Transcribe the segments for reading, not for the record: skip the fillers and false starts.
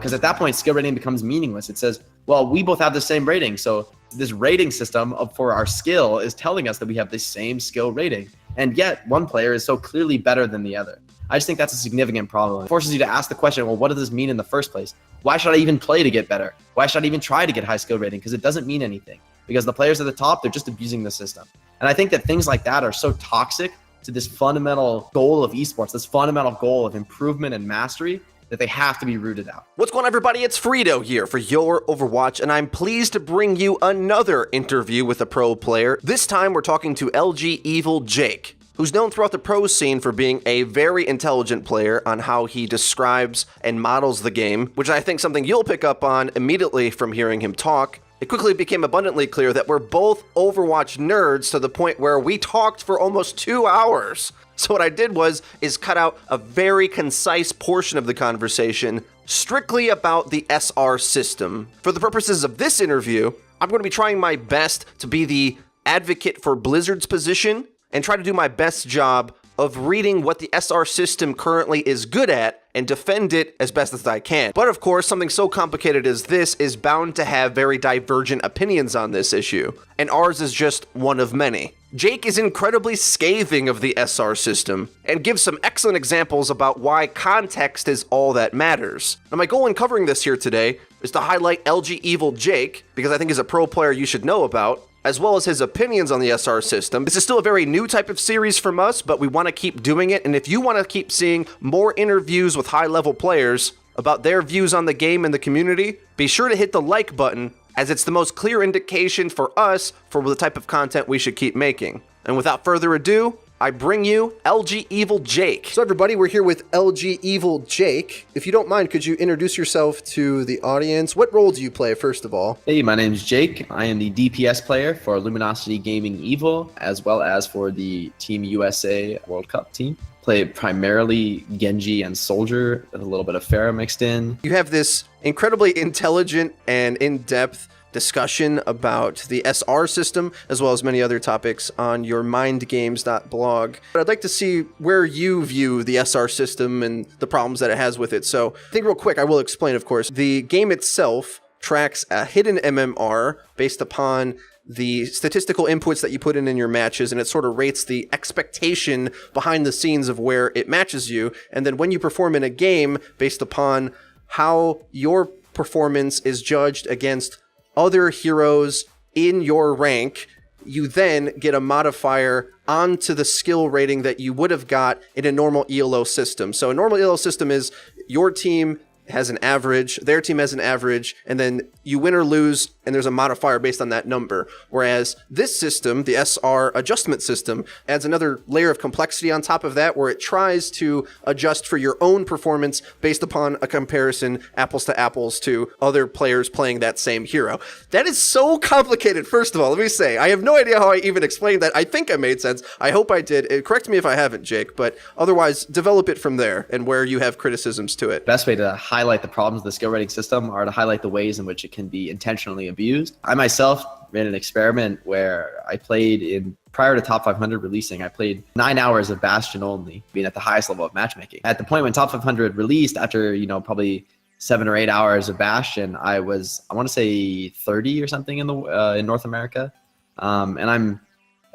because at that point, skill rating becomes meaningless. It says, well, we both have the same rating. So this rating system for our skill is telling us that we have the same skill rating. And yet one player is so clearly better than the other. I just think that's a significant problem. It forces you to ask the question, well, what does this mean in the first place? Why should I even play to get better? Why should I even try to get high skill rating? Because it doesn't mean anything. Because the players at the top, they're just abusing the system. And I think that things like that are so toxic to this fundamental goal of esports, this fundamental goal of improvement and mastery, that they have to be rooted out. What's going on, everybody? It's Frito here for your Overwatch, and I'm pleased to bring you another interview with a pro player. This time we're talking to LGE Jake, who's known throughout the pro scene for being a very intelligent player on how he describes and models the game, which I think something you'll pick up on immediately from hearing him talk. It quickly became abundantly clear that we're both Overwatch nerds to the point where we talked for almost 2 hours. So what I did is cut out a very concise portion of the conversation strictly about the SR system. For the purposes of this interview, I'm going to be trying my best to be the advocate for Blizzard's position and try to do my best job of reading what the SR system currently is good at and defend it as best as I can. But of course, something so complicated as this is bound to have very divergent opinions on this issue, and ours is just one of many. Jake is incredibly scathing of the SR system and gives some excellent examples about why context is all that matters. Now, my goal in covering this here today is to highlight LG Jake, because I think he's a pro player you should know about, as well as his opinions on the SR system. This is still a very new type of series from us, but we want to keep doing it, and if you want to keep seeing more interviews with high-level players about their views on the game and the community, be sure to hit the like button, as it's the most clear indication for us for the type of content we should keep making. And without further ado, I bring you LG Jake. So everybody, we're here with LG Jake. If you don't mind, could you introduce yourself to the audience? What role do you play, first of all? Hey, my name is Jake. I am the DPS player for Luminosity Gaming Evil, as well as for the Team USA World Cup team. Play primarily Genji and Soldier, with a little bit of Pharah mixed in. You have this incredibly intelligent and in-depth discussion about the SR system, as well as many other topics on your mindgames.blog. But I'd like to see where you view the SR system and the problems that it has with it. So I think real quick, I will explain, of course. The game itself tracks a hidden MMR based upon the statistical inputs that you put in your matches, and it sort of rates the expectation behind the scenes of where it matches you. And then when you perform in a game, based upon how your performance is judged against other heroes in your rank, you then get a modifier onto the skill rating that you would have got in a normal ELO system. So a normal ELO system is your team has an average, their team has an average, and then you win or lose, and there's a modifier based on that number. Whereas this system, the SR adjustment system, adds another layer of complexity on top of that, where it tries to adjust for your own performance based upon a comparison, apples to apples, to other players playing that same hero. That is so complicated, first of all. Let me say, I have no idea how I even explained that. I think I made sense. I hope I did. Correct me if I haven't, Jake, but otherwise, develop it from there and where you have criticisms to it. Best way to highlight the problems of the skill rating system are to highlight the ways in which it can be intentionally abused. I myself ran an experiment where I played prior to Top 500 releasing, I played 9 hours of Bastion only, being at the highest level of matchmaking. At the point when Top 500 released, after, probably 7 or 8 hours of Bastion, I want to say 30 or something in North America. And I'm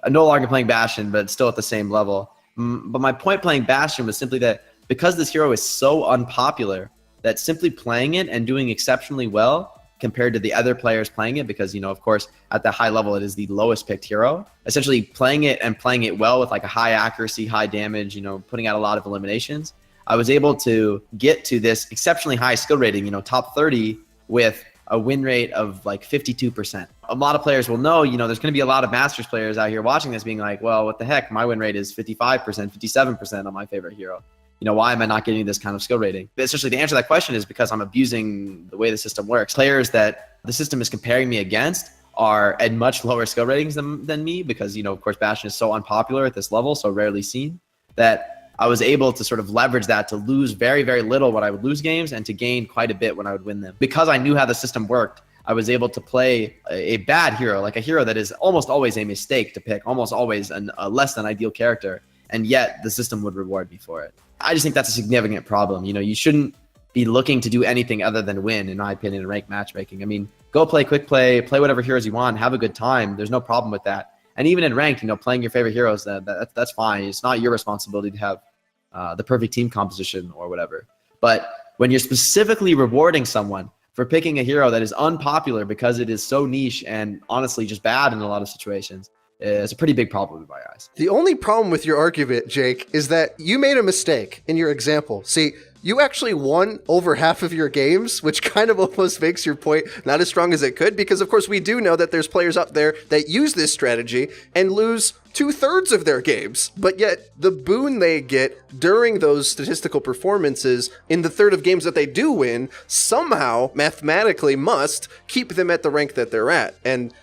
no longer playing Bastion, but still at the same level. But my point playing Bastion was simply that because this hero is so unpopular, that simply playing it and doing exceptionally well compared to the other players playing it, because, of course, at the high level, it is the lowest picked hero. Essentially playing it and playing it well with like a high accuracy, high damage, putting out a lot of eliminations, I was able to get to this exceptionally high skill rating, top 30 with a win rate of like 52%. A lot of players will know, there's going to be a lot of Masters players out here watching this being like, well, what the heck? My win rate is 55%, 57% on my favorite hero. Why am I not getting this kind of skill rating? But essentially, the answer to that question is because I'm abusing the way the system works. Players that the system is comparing me against are at much lower skill ratings than me because, of course, Bastion is so unpopular at this level, so rarely seen, that I was able to sort of leverage that to lose very, very little when I would lose games and to gain quite a bit when I would win them. Because I knew how the system worked, I was able to play a bad hero, like a hero that is almost always a mistake to pick, almost always a less than ideal character, and yet the system would reward me for it. I just think that's a significant problem. You shouldn't be looking to do anything other than win, in my opinion, in ranked matchmaking. I mean, go play quick play whatever heroes you want, have a good time. There's no problem with that. And even in ranked, playing your favorite heroes, that's fine. It's not your responsibility to have the perfect team composition or whatever. But when you're specifically rewarding someone for picking a hero that is unpopular because it is so niche and honestly just bad in a lot of situations, it's a pretty big problem in my eyes. The only problem with your argument, Jake, is that you made a mistake in your example. See, you actually won over half of your games, which kind of almost makes your point not as strong as it could, because of course we do know that there's players out there that use this strategy and lose 2/3 of their games, but yet the boon they get during those statistical performances in the third of games that they do win somehow mathematically must keep them at the rank that they're at. And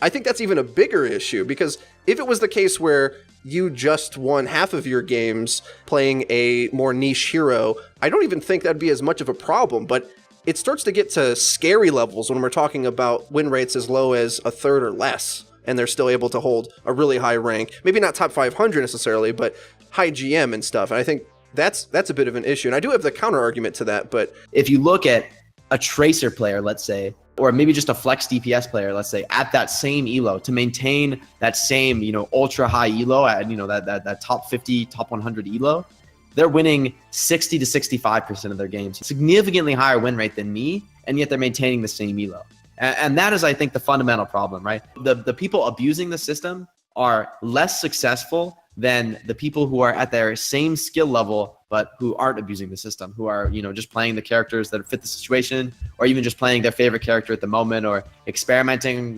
I think that's even a bigger issue, because if it was the case where you just won half of your games playing a more niche hero, I don't even think that'd be as much of a problem. But it starts to get to scary levels when we're talking about win rates as low as a third or less, and they're still able to hold a really high rank. Maybe not top 500 necessarily, but high GM and stuff. And I think that's a bit of an issue. And I do have the counter argument to that, but if you look at a tracer player, let's say, or maybe just a flex DPS player, let's say, at that same elo, to maintain that same, ultra high elo at, that top 50, top 100 elo, they're winning 60 to 65% of their games, significantly higher win rate than me, and yet they're maintaining the same elo. And that is, I think, the fundamental problem, right? The people abusing the system are less successful than the people who are at their same skill level, but who aren't abusing the system, who are, just playing the characters that fit the situation, or even just playing their favorite character at the moment, or experimenting,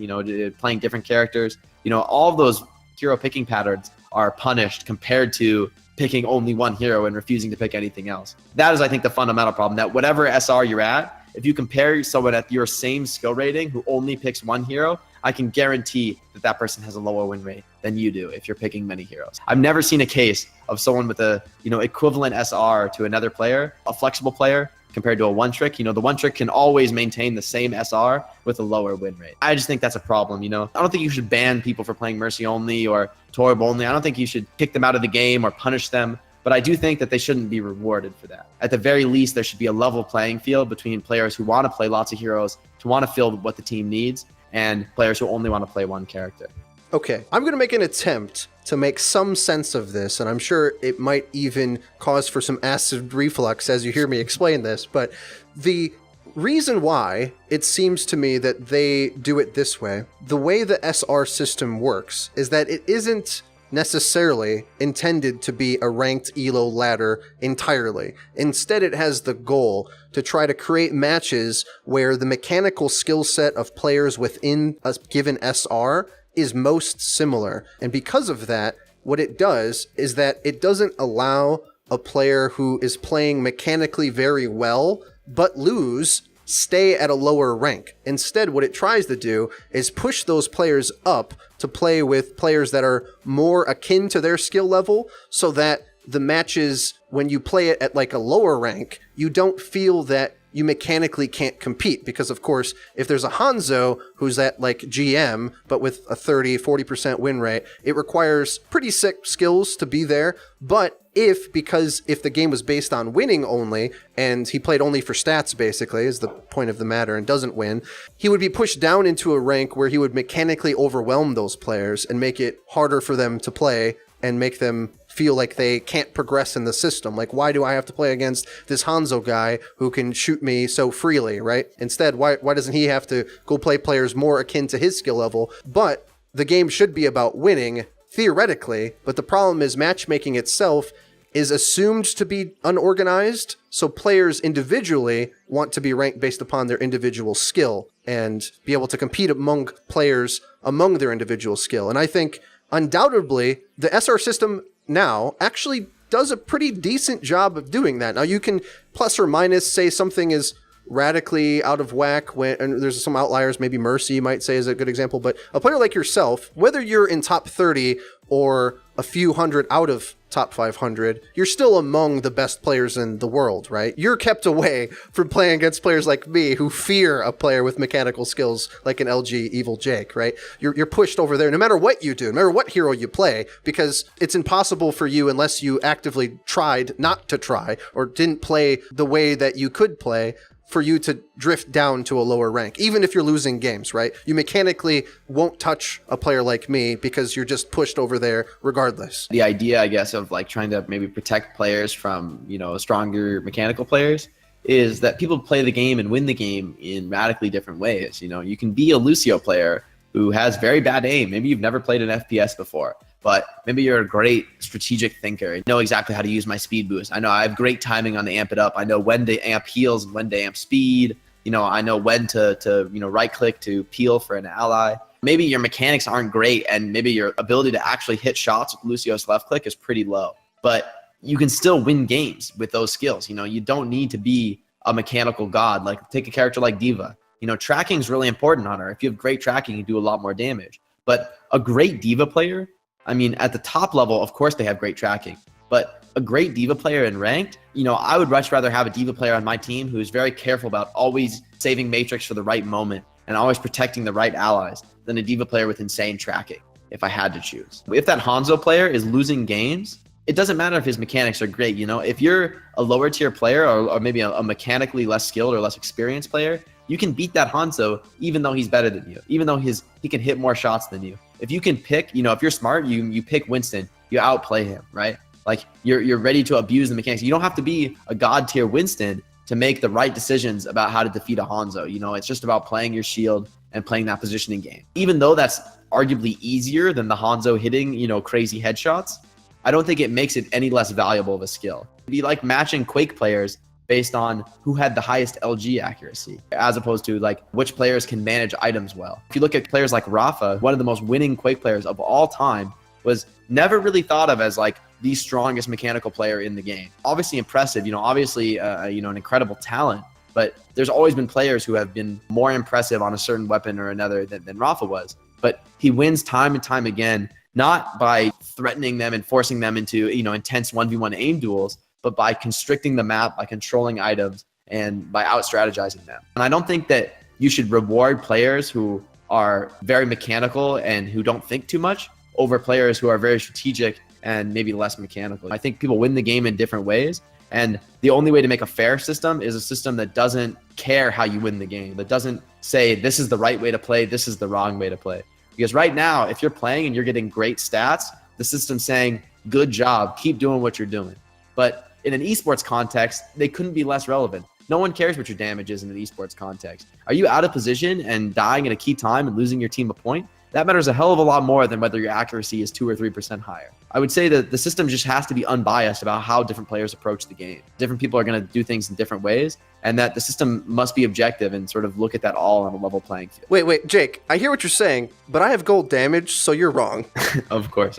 playing different characters. All of those hero picking patterns are punished compared to picking only one hero and refusing to pick anything else. That is, I think, the fundamental problem, that whatever SR you're at, if you compare someone at your same skill rating who only picks one hero, I can guarantee that person has a lower win rate than you do if you're picking many heroes. I've never seen a case of someone with a equivalent SR to another player, a flexible player, compared to a one trick. The one trick can always maintain the same SR with a lower win rate. I just think that's a problem. I don't think you should ban people for playing Mercy only or Torb only. I don't think you should kick them out of the game or punish them. But I do think that they shouldn't be rewarded for that. At the very least, there should be a level playing field between players who want to play lots of heroes, to want to fill what the team needs, and players who only want to play one character. Okay, I'm going to make an attempt to make some sense of this, and I'm sure it might even cause for some acid reflux as you hear me explain this, but the reason why it seems to me that they do it this way, the way the SR system works, is that it isn't necessarily intended to be a ranked elo ladder entirely. Instead, it has the goal to try to create matches where the mechanical skill set of players within a given SR is most similar. And because of that, what it does is that it doesn't allow a player who is playing mechanically very well but lose stay at a lower rank. Instead, what it tries to do is push those players up to play with players that are more akin to their skill level, so that the matches, when you play it at like a lower rank, you don't feel that you mechanically can't compete. Because of course, if there's a Hanzo who's at like GM, but with a 30-40% win rate, it requires pretty sick skills to be there. But if the game was based on winning only, and he played only for stats basically, is the point of the matter, and doesn't win, he would be pushed down into a rank where he would mechanically overwhelm those players and make it harder for them to play and make them feel like they can't progress in the system. Like, why do I have to play against this Hanzo guy who can shoot me so freely, right? Instead, why doesn't he have to go play players more akin to his skill level? But the game should be about winning, theoretically, but the problem is matchmaking itself is assumed to be unorganized, so players individually want to be ranked based upon their individual skill and be able to compete among players among their individual skill. And I think undoubtedly the SR system now actually does a pretty decent job of doing that. Now, you can plus or minus say something is radically out of whack when, and there's some outliers, maybe Mercy you might say is a good example, but a player like yourself, whether you're in top 30 or a few hundred out of top 500, you're still among the best players in the world, right? You're kept away from playing against players like me who fear a player with mechanical skills like an LG Evil Jake, right? You're pushed over there no matter what you do, no matter what hero you play, because it's impossible for you unless you actively tried not to try or didn't play the way that you could play for you to drift down to a lower rank, even if you're losing games, right? You mechanically won't touch a player like me because you're just pushed over there regardless. The idea, I guess, of like trying to maybe protect players from, stronger mechanical players is that people play the game and win the game in radically different ways. You can be a Lucio player who has very bad aim. Maybe you've never played an FPS before, but maybe you're a great strategic thinker. I know exactly how to use my speed boost. I know I have great timing on the amp it up. I know when to amp heals and when to amp speed. I know when to right click to peel for an ally. Maybe your mechanics aren't great and maybe your ability to actually hit shots with Lucio's left click is pretty low, but you can still win games with those skills. You don't need to be a mechanical god. Like take a character like Diva. Tracking is really important on her. If you have great tracking, you do a lot more damage. But a great Diva player, at the top level, of course they have great tracking, but a great Diva player in ranked, I would much rather have a Diva player on my team who is very careful about always saving Matrix for the right moment and always protecting the right allies than a Diva player with insane tracking, if I had to choose. If that Hanzo player is losing games, it doesn't matter if his mechanics are great. If you're a lower tier player or maybe a mechanically less skilled or less experienced player, you can beat that Hanzo even though he's better than you, even though he can hit more shots than you. If you can pick, if you're smart, you pick Winston, you outplay him, right? Like you're ready to abuse the mechanics. You don't have to be a god tier Winston to make the right decisions about how to defeat a Hanzo. It's just about playing your shield and playing that positioning game. Even though that's arguably easier than the Hanzo hitting, crazy headshots, I don't think it makes it any less valuable of a skill. It'd be like matching Quake players based on who had the highest LG accuracy, as opposed to like which players can manage items well. If you look at players like Rafa, one of the most winning Quake players of all time, was never really thought of as like the strongest mechanical player in the game. Obviously impressive, obviously, an incredible talent, but there's always been players who have been more impressive on a certain weapon or another than Rafa was. But he wins time and time again, not by threatening them and forcing them into, intense 1v1 aim duels, but by constricting the map, by controlling items, and by out-strategizing them. And I don't think that you should reward players who are very mechanical and who don't think too much over players who are very strategic and maybe less mechanical. I think people win the game in different ways, and the only way to make a fair system is a system that doesn't care how you win the game, that doesn't say this is the right way to play, this is the wrong way to play. Because right now, if you're playing and you're getting great stats, the system's saying, good job, keep doing what you're doing. But in an esports context, they couldn't be less relevant. No one cares what your damage is in an esports context. Are you out of position and dying at a key time and losing your team a point? That matters a hell of a lot more than whether your accuracy is 2 or 3% higher. I would say that the system just has to be unbiased about how different players approach the game. Different people are going to do things in different ways, and that the system must be objective and sort of look at that all on a level playing field. Wait, Jake, I hear what you're saying, but I have gold damage, so you're wrong. Of course.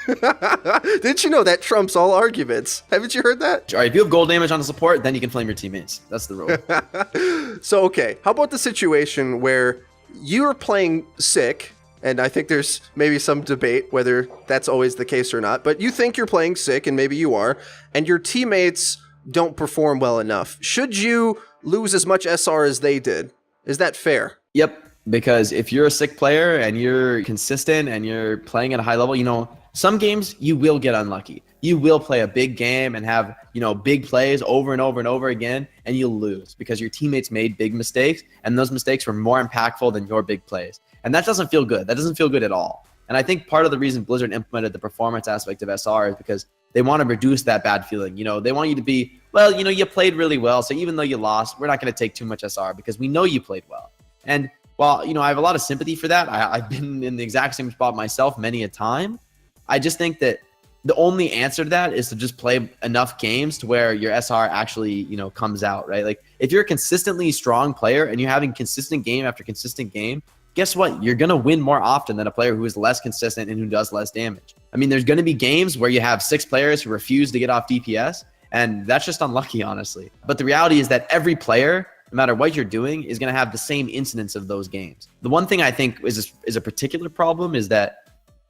Didn't you know that trumps all arguments? Haven't you heard that? All right, if you have gold damage on the support, then you can flame your teammates. That's the rule. So, okay, how about the situation where you're playing sick, and I think there's maybe some debate whether that's always the case or not, but you think you're playing sick, and maybe you are, and your teammates don't perform well enough. Should you lose as much SR as they did? Is that fair? Yep, because if you're a sick player and you're consistent and you're playing at a high level, some games you will get unlucky. You will play a big game and have, big plays over and over and over again, and you'll lose because your teammates made big mistakes, and those mistakes were more impactful than your big plays. And that doesn't feel good. That doesn't feel good at all. And I think part of the reason Blizzard implemented the performance aspect of SR is because they want to reduce that bad feeling. They want you to be, you played really well, so even though you lost, we're not going to take too much SR because we know you played well. And while, I have a lot of sympathy for that, I've been in the exact same spot myself many a time. I just think that the only answer to that is to just play enough games to where your SR actually, comes out, right? Like if you're a consistently strong player and you're having consistent game after consistent game, guess what? You're going to win more often than a player who is less consistent and who does less damage. I mean, there's going to be games where you have 6 players who refuse to get off DPS And that's just unlucky, honestly. But the reality is that every player, no matter what you're doing, is going to have the same incidence of those games. The one thing I think is a particular problem is that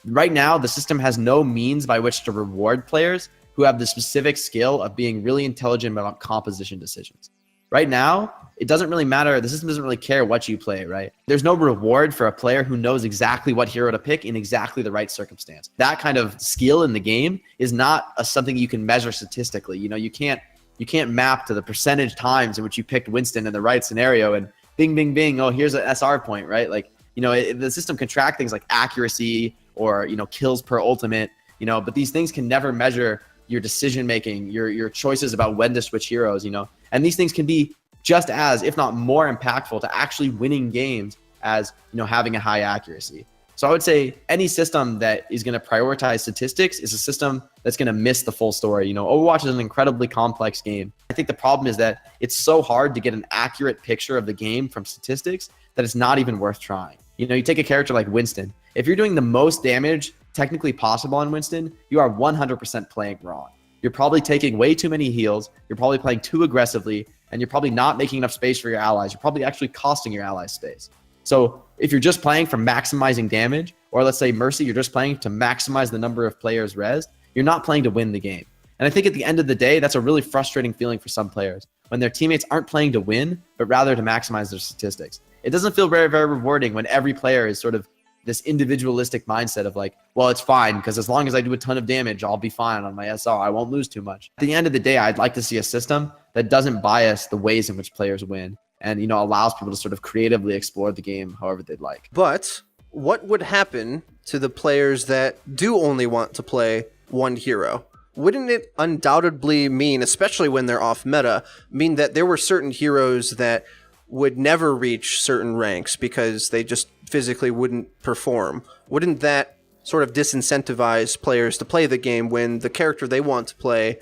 right now the system has no means by which to reward players who have the specific skill of being really intelligent about composition decisions. Right now, it doesn't really matter. The system doesn't really care what you play, right? There's no reward for a player who knows exactly what hero to pick in exactly the right circumstance. That kind of skill in the game is not something you can measure statistically. You can't map to the percentage times in which you picked Winston in the right scenario and bing, bing, bing. Oh, here's an SR point, right? Like, the system can track things like accuracy or, kills per ultimate, but these things can never measure your decision making, your choices about when to switch heroes, and these things can be just as, if not more impactful to actually winning games as, having a high accuracy. So I would say any system that is going to prioritize statistics is a system that's going to miss the full story. Overwatch is an incredibly complex game. I think the problem is that it's so hard to get an accurate picture of the game from statistics that it's not even worth trying. You take a character like Winston. If you're doing the most damage technically possible on Winston, you are 100% playing wrong. You're probably taking way too many heals. You're probably playing too aggressively, and you're probably not making enough space for your allies. You're probably actually costing your allies space. So if you're just playing for maximizing damage, or let's say Mercy, you're just playing to maximize the number of players rezzed, you're not playing to win the game. And I think at the end of the day, that's a really frustrating feeling for some players when their teammates aren't playing to win, but rather to maximize their statistics. It doesn't feel very, very rewarding when every player is sort of this individualistic mindset of like, well, it's fine because as long as I do a ton of damage, I'll be fine on my SR. I won't lose too much. At the end of the day, I'd like to see a system that doesn't bias the ways in which players win and, allows people to sort of creatively explore the game however they'd like. But what would happen to the players that do only want to play one hero? Wouldn't it undoubtedly mean, especially when they're off meta, mean that there were certain heroes that would never reach certain ranks because they just physically wouldn't perform? Wouldn't that sort of disincentivize players to play the game when the character they want to play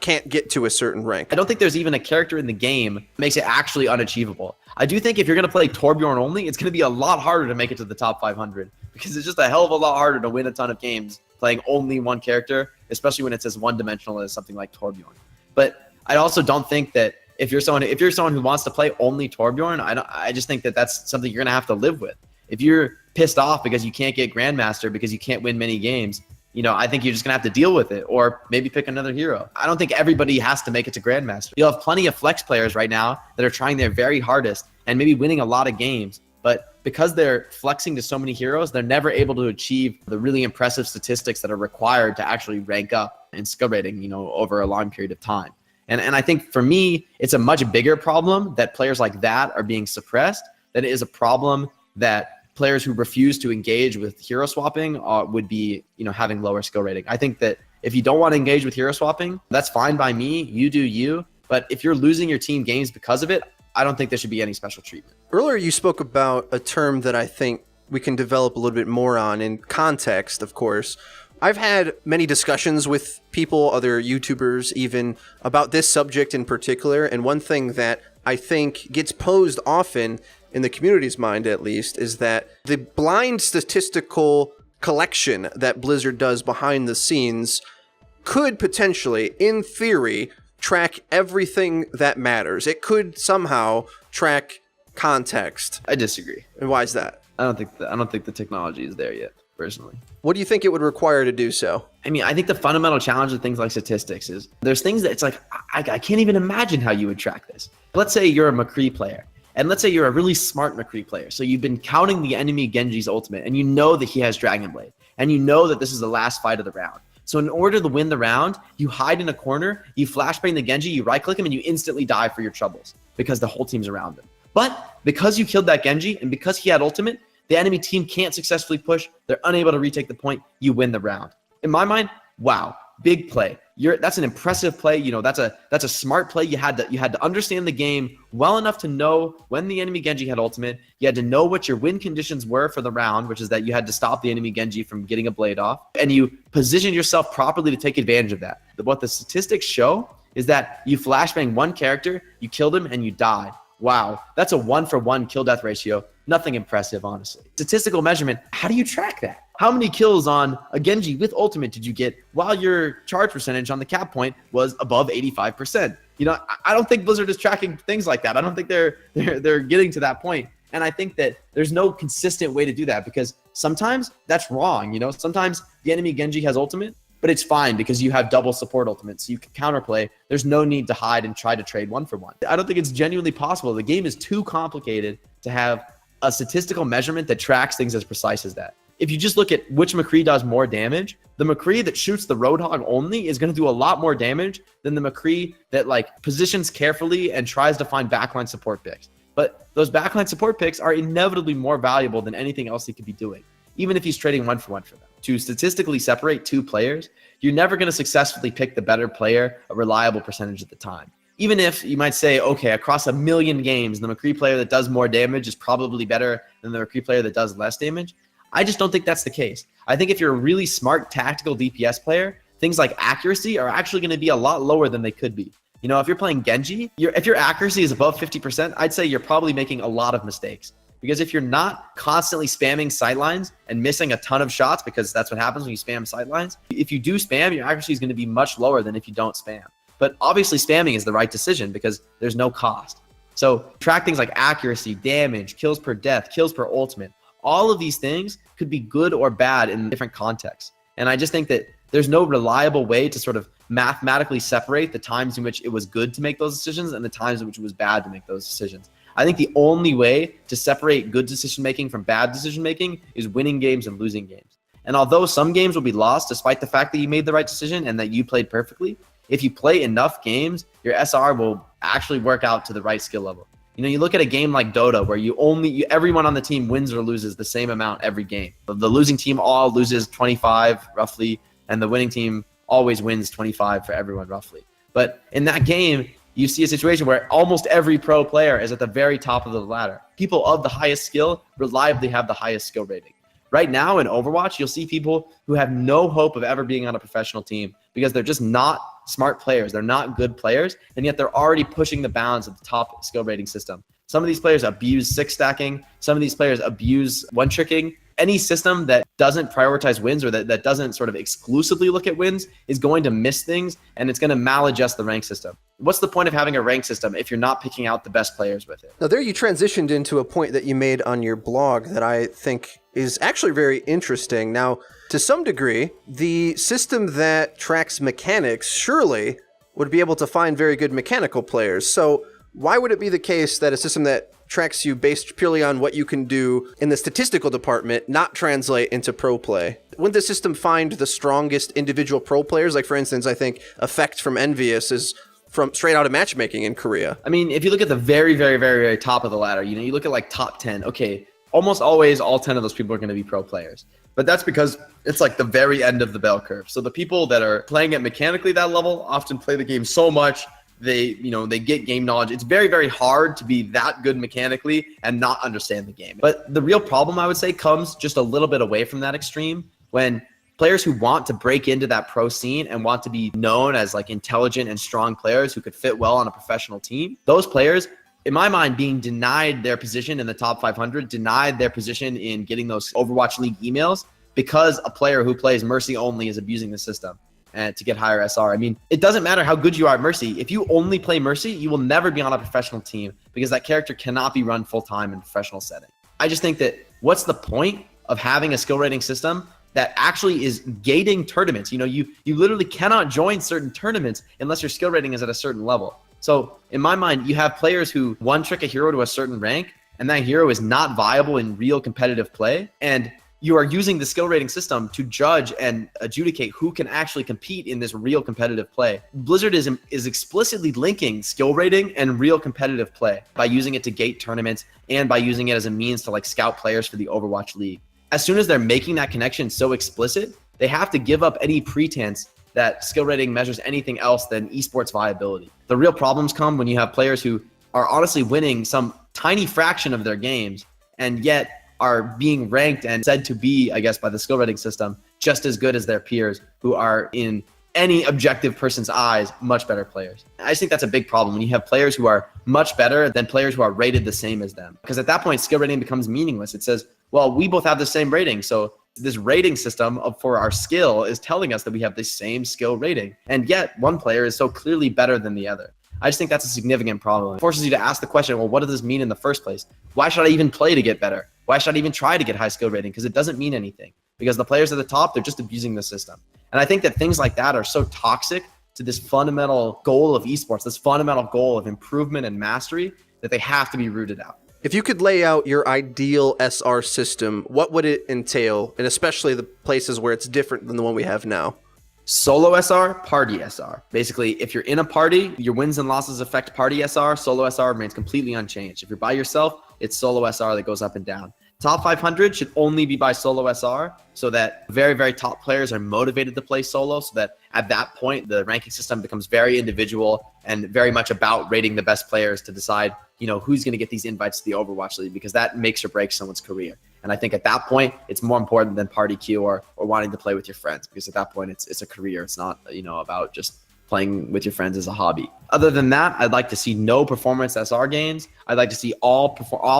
can't get to a certain rank? I don't think there's even a character in the game that makes it actually unachievable. I do think if you're going to play Torbjorn only, it's going to be a lot harder to make it to the top 500 because it's just a hell of a lot harder to win a ton of games playing only one character, especially when it's as one-dimensional as something like Torbjorn. But I also don't think that if you're someone who wants to play only Torbjorn, I just think that that's something you're going to have to live with. If you're pissed off because you can't get Grandmaster because you can't win many games, I think you're just going to have to deal with it or maybe pick another hero. I don't think everybody has to make it to Grandmaster. You'll have plenty of flex players right now that are trying their very hardest and maybe winning a lot of games. But because they're flexing to so many heroes, they're never able to achieve the really impressive statistics that are required to actually rank up in skill rating, over a long period of time. And I think for me, it's a much bigger problem that players like that are being suppressed than it is a problem that players who refuse to engage with hero swapping would be, having lower skill rating. I think that if you don't want to engage with hero swapping, that's fine by me. You do you. But if you're losing your team games because of it, I don't think there should be any special treatment. Earlier, you spoke about a term that I think we can develop a little bit more on in context, of course. I've had many discussions with people, other YouTubers even, about this subject in particular. And one thing that I think gets posed often in the community's mind, at least, is that the blind statistical collection that Blizzard does behind the scenes could potentially, in theory, track everything that matters. It could somehow track context. I disagree. And why is that? I don't think the technology is there yet, personally. What do you think it would require to do so? I mean, I think the fundamental challenge with things like statistics is there's things that it's like, I can't even imagine how you would track this. Let's say you're a McCree player, and let's say you're a really smart McCree player. So you've been counting the enemy Genji's ultimate, and you know that he has Dragon Blade, and you know that this is the last fight of the round. So in order to win the round, you hide in a corner, you flashbang the Genji, you right-click him, and you instantly die for your troubles because the whole team's around him. But because you killed that Genji, and because he had ultimate, the enemy team can't successfully push. They're unable to retake the point. You win the round. In my mind, wow, big play. That's an impressive play. That's a smart play. You had to understand the game well enough to know when the enemy Genji had ultimate. You had to know what your win conditions were for the round, which is that you had to stop the enemy Genji from getting a blade off, and you positioned yourself properly to take advantage of that. What the statistics show is that you flashbang one character, you killed him, and you died. Wow, that's a 1-for-1 kill death ratio. Nothing impressive, honestly. Statistical measurement, how do you track that? how many kills on a Genji with ultimate did you get while your charge percentage on the cap point was above 85%? You know, I don't think Blizzard is tracking things like that. I don't think they're getting to that point. And I think that there's no consistent way to do that, because sometimes that's wrong. You know, sometimes the enemy Genji has ultimate, but it's fine because you have double support ultimate, so you can counterplay. There's no need to hide and try to trade one for one. I don't think it's genuinely possible. The game is too complicated to have a statistical measurement that tracks things as precise as that. If you just look at which McCree does more damage, the McCree that shoots the Roadhog only is going to do a lot more damage than the McCree that like positions carefully and tries to find backline support picks. But those backline support picks are inevitably more valuable than anything else he could be doing, even if he's trading one for them. To statistically separate two players, you're never going to successfully pick the better player a reliable percentage at the time. Even if you might say, okay, across 1 million games, the McCree player that does more damage is probably better than the McCree player that does less damage. I just don't think that's the case. I think if you're a really smart tactical DPS player, things like accuracy are actually going to be a lot lower than they could be. You know, if you're playing Genji, if your accuracy is above 50%, I'd say you're probably making a lot of mistakes. Because if you're not constantly spamming sightlines and missing a ton of shots, because that's what happens when you spam sightlines, if you do spam, your accuracy is going to be much lower than if you don't spam. But obviously spamming is the right decision because there's no cost. So track things like accuracy, damage, kills per death, kills per ultimate. All of these things could be good or bad in different contexts. And I just think that there's no reliable way to sort of mathematically separate the times in which it was good to make those decisions and the times in which it was bad to make those decisions. I think the only way to separate good decision-making from bad decision-making is winning games and losing games. And although some games will be lost despite the fact that you made the right decision and that you played perfectly, if you play enough games, your SR will actually work out to the right skill level. You know, you look at a game like Dota where everyone on the team wins or loses the same amount every game. The losing team all loses 25 roughly, and the winning team always wins 25 for everyone roughly. But in that game, you see a situation where almost every pro player is at the very top of the ladder. People of the highest skill reliably have the highest skill rating. Right now in Overwatch, you'll see people who have no hope of ever being on a professional team because they're just not smart players. They're not good players, and yet they're already pushing the bounds of the top skill rating system. Some of these players abuse six stacking. Some of these players abuse one tricking. Any system that doesn't prioritize wins or that doesn't sort of exclusively look at wins is going to miss things, and it's going to maladjust the rank system. What's the point of having a rank system if you're not picking out the best players with it? Now there you transitioned into a point that you made on your blog that I think is actually very interesting. Now, to some degree, the system that tracks mechanics surely would be able to find very good mechanical players. So why would it be the case that a system that tracks you based purely on what you can do in the statistical department not translate into pro play? Wouldn't the system find the strongest individual pro players? Like, for instance, I think Effect from Envious is from straight out of matchmaking in Korea. I mean, if you look at the very, very, very, very top of the ladder, you know, you look at like top 10, okay, almost always all 10 of those people are going to be pro players. But that's because it's like the very end of the bell curve. So the people that are playing at mechanically that level often play the game so much, they get game knowledge. It's very, very hard to be that good mechanically and not understand the game. But the real problem, I would say, comes just a little bit away from that extreme when players who want to break into that pro scene and want to be known as like intelligent and strong players who could fit well on a professional team, those players, in my mind, being denied their position in the top 500, denied their position in getting those Overwatch League emails because a player who plays Mercy only is abusing the system and to get higher SR. I mean, it doesn't matter how good you are at Mercy. If you only play Mercy, you will never be on a professional team because that character cannot be run full-time in a professional setting. I just think that what's the point of having a skill rating system that actually is gating tournaments? You know, you literally cannot join certain tournaments unless your skill rating is at a certain level. So in my mind, you have players who one trick a hero to a certain rank, and that hero is not viable in real competitive play. And you are using the skill rating system to judge and adjudicate who can actually compete in this real competitive play. Blizzard is explicitly linking skill rating and real competitive play by using it to gate tournaments and by using it as a means to like scout players for the Overwatch League. As soon as they're making that connection so explicit, they have to give up any pretense that skill rating measures anything else than esports viability. The real problems come when you have players who are honestly winning some tiny fraction of their games and yet are being ranked and said to be, I guess, by the skill rating system, just as good as their peers who are, in any objective person's eyes, much better players. I just think that's a big problem when you have players who are much better than players who are rated the same as them. Because at that point, skill rating becomes meaningless. It says, well, we both have the same rating, so This rating system for our skill is telling us that we have the same skill rating. And yet one player is so clearly better than the other. I just think that's a significant problem. It forces you to ask the question, well, what does this mean in the first place? Why should I even play to get better? Why should I even try to get high skill rating? Because it doesn't mean anything. Because the players at the top, they're just abusing the system. And I think that things like that are so toxic to this fundamental goal of esports, this fundamental goal of improvement and mastery, that they have to be rooted out. If you could lay out your ideal SR system, what would it entail? And especially the places where it's different than the one we have now. Solo SR, party SR. Basically, if you're in a party, your wins and losses affect party SR. Solo SR remains completely unchanged. If you're by yourself, it's solo SR that goes up and down. Top 500 should only be by solo SR so that very, very top players are motivated to play solo, so that at that point, the ranking system becomes very individual and very much about rating the best players to decide, who's going to get these invites to the Overwatch League, because that makes or breaks someone's career. And I think at that point, it's more important than party queue or wanting to play with your friends, because at that point, it's a career. It's not, about just playing with your friends as a hobby. Other than that, I'd like to see no performance SR games. I'd like to see all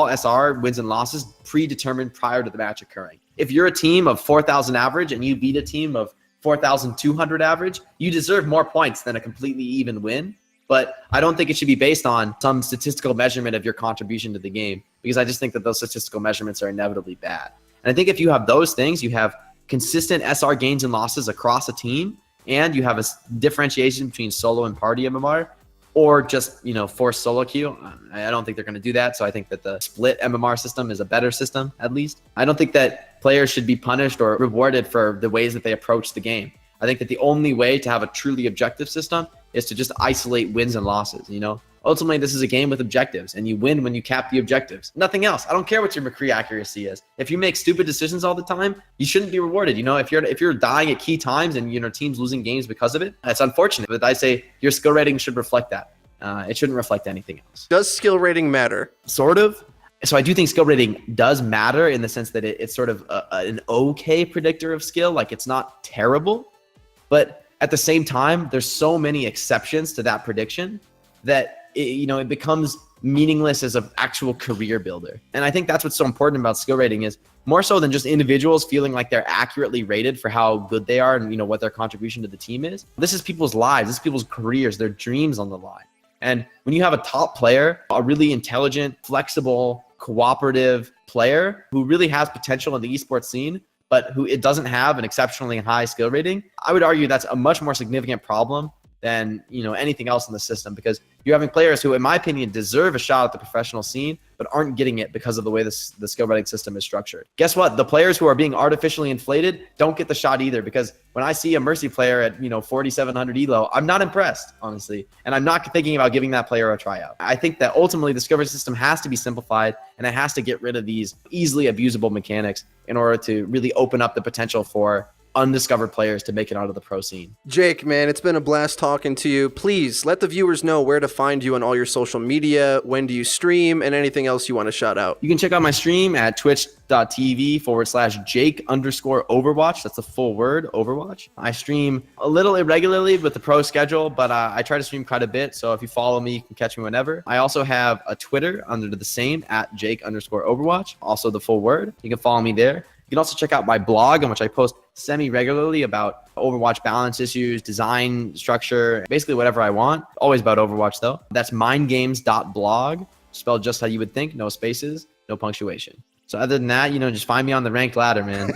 SR wins and losses predetermined prior to the match occurring. If you're a team of 4,000 average and you beat a team of 4,200 average, you deserve more points than a completely even win. But I don't think it should be based on some statistical measurement of your contribution to the game, because I just think that those statistical measurements are inevitably bad. And I think if you have those things, you have consistent SR gains and losses across a team, and you have a differentiation between solo and party MMR, or just, forced solo queue. I don't think they're going to do that. So I think that the split MMR system is a better system, at least. I don't think that players should be punished or rewarded for the ways that they approach the game. I think that the only way to have a truly objective system is to just isolate wins and losses, Ultimately, this is a game with objectives, and you win when you cap the objectives. Nothing else. I don't care what your McCree accuracy is. If you make stupid decisions all the time, you shouldn't be rewarded. If you're dying at key times and teams losing games because of it, that's unfortunate. But I say your skill rating should reflect that. It shouldn't reflect anything else. Does skill rating matter? Sort of. So I do think skill rating does matter in the sense that it's sort of an okay predictor of skill. Like, it's not terrible, but at the same time, there's so many exceptions to that prediction that it becomes meaningless as an actual career builder. And I think that's what's so important about skill rating, is more so than just individuals feeling like they're accurately rated for how good they are and what their contribution to the team is. This is people's lives, this is people's careers, their dreams on the line. And when you have a top player, a really intelligent, flexible, cooperative player who really has potential in the esports scene, but who it doesn't have an exceptionally high skill rating, I would argue that's a much more significant problem than anything else in the system, because you're having players who, in my opinion, deserve a shot at the professional scene, but aren't getting it because of the way the skill rating system is structured. Guess what? The players who are being artificially inflated don't get the shot either, because when I see a Mercy player at 4,700 elo, I'm not impressed, honestly, and I'm not thinking about giving that player a tryout. I think that ultimately the skill rating system has to be simplified, and it has to get rid of these easily abusable mechanics in order to really open up the potential for undiscovered players to make it out of the pro scene. Jake, man, it's been a blast talking to you. Please let the viewers know where to find you on all your social media, when do you stream, and anything else you want to shout out. You can check out my stream at twitch.tv/Jake_Overwatch. That's the full word, Overwatch. I stream a little irregularly with the pro schedule, but I try to stream quite a bit. So if you follow me, you can catch me whenever. I also have a Twitter under the same, at Jake_Overwatch, also the full word. You can follow me there. You can also check out my blog, on which I post semi-regularly about Overwatch balance issues, design structure, basically whatever I want. Always about Overwatch, though. That's mindgames.blog, spelled just how you would think, no spaces, no punctuation. So other than that, just find me on the ranked ladder, man.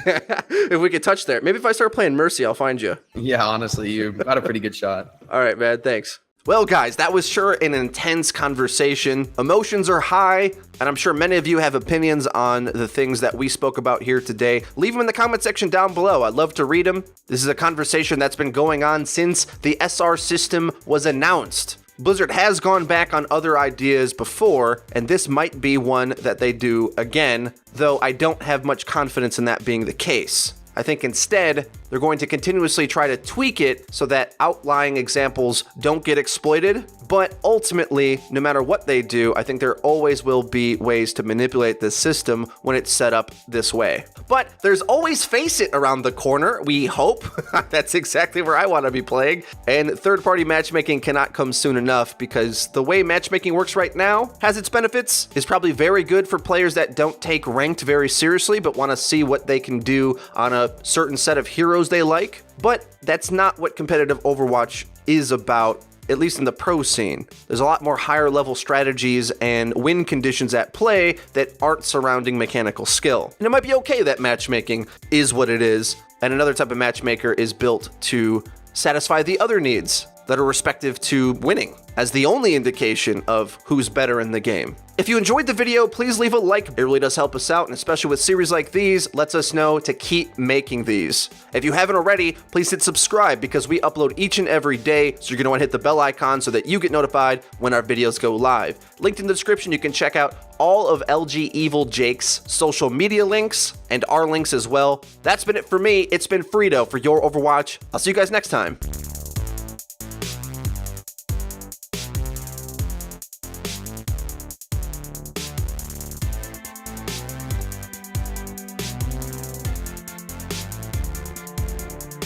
If we could touch there. Maybe if I start playing Mercy, I'll find you. Yeah, honestly, you've got a pretty good shot. All right, man. Thanks. Well, guys, that was sure an intense conversation. Emotions are high, and I'm sure many of you have opinions on the things that we spoke about here today. Leave them in the comment section down below. I'd love to read them. This is a conversation that's been going on since the SR system was announced. Blizzard has gone back on other ideas before, and this might be one that they do again, though I don't have much confidence in that being the case. I think instead, they're going to continuously try to tweak it so that outlying examples don't get exploited, But ultimately, no matter what they do, I think there always will be ways to manipulate this system when it's set up this way. But there's always Face It around the corner, we hope. That's exactly where I want to be playing. And third-party matchmaking cannot come soon enough, because the way matchmaking works right now has its benefits, is probably very good for players that don't take ranked very seriously but want to see what they can do on a certain set of heroes they like. But that's not what competitive Overwatch is about, at least in the pro scene. There's a lot more higher level strategies and win conditions at play that aren't surrounding mechanical skill. And it might be okay that matchmaking is what it is, and another type of matchmaker is built to satisfy the other needs that are respective to winning, as the only indication of who's better in the game. If you enjoyed the video, please leave a like. It really does help us out, and especially with series like these, lets us know to keep making these. If you haven't already, please hit subscribe, because we upload each and every day, so you're gonna wanna hit the bell icon so that you get notified when our videos go live. Linked in the description, you can check out all of LGE Jake's social media links, and our links as well. That's been it for me. It's been Frito for your Overwatch. I'll see you guys next time.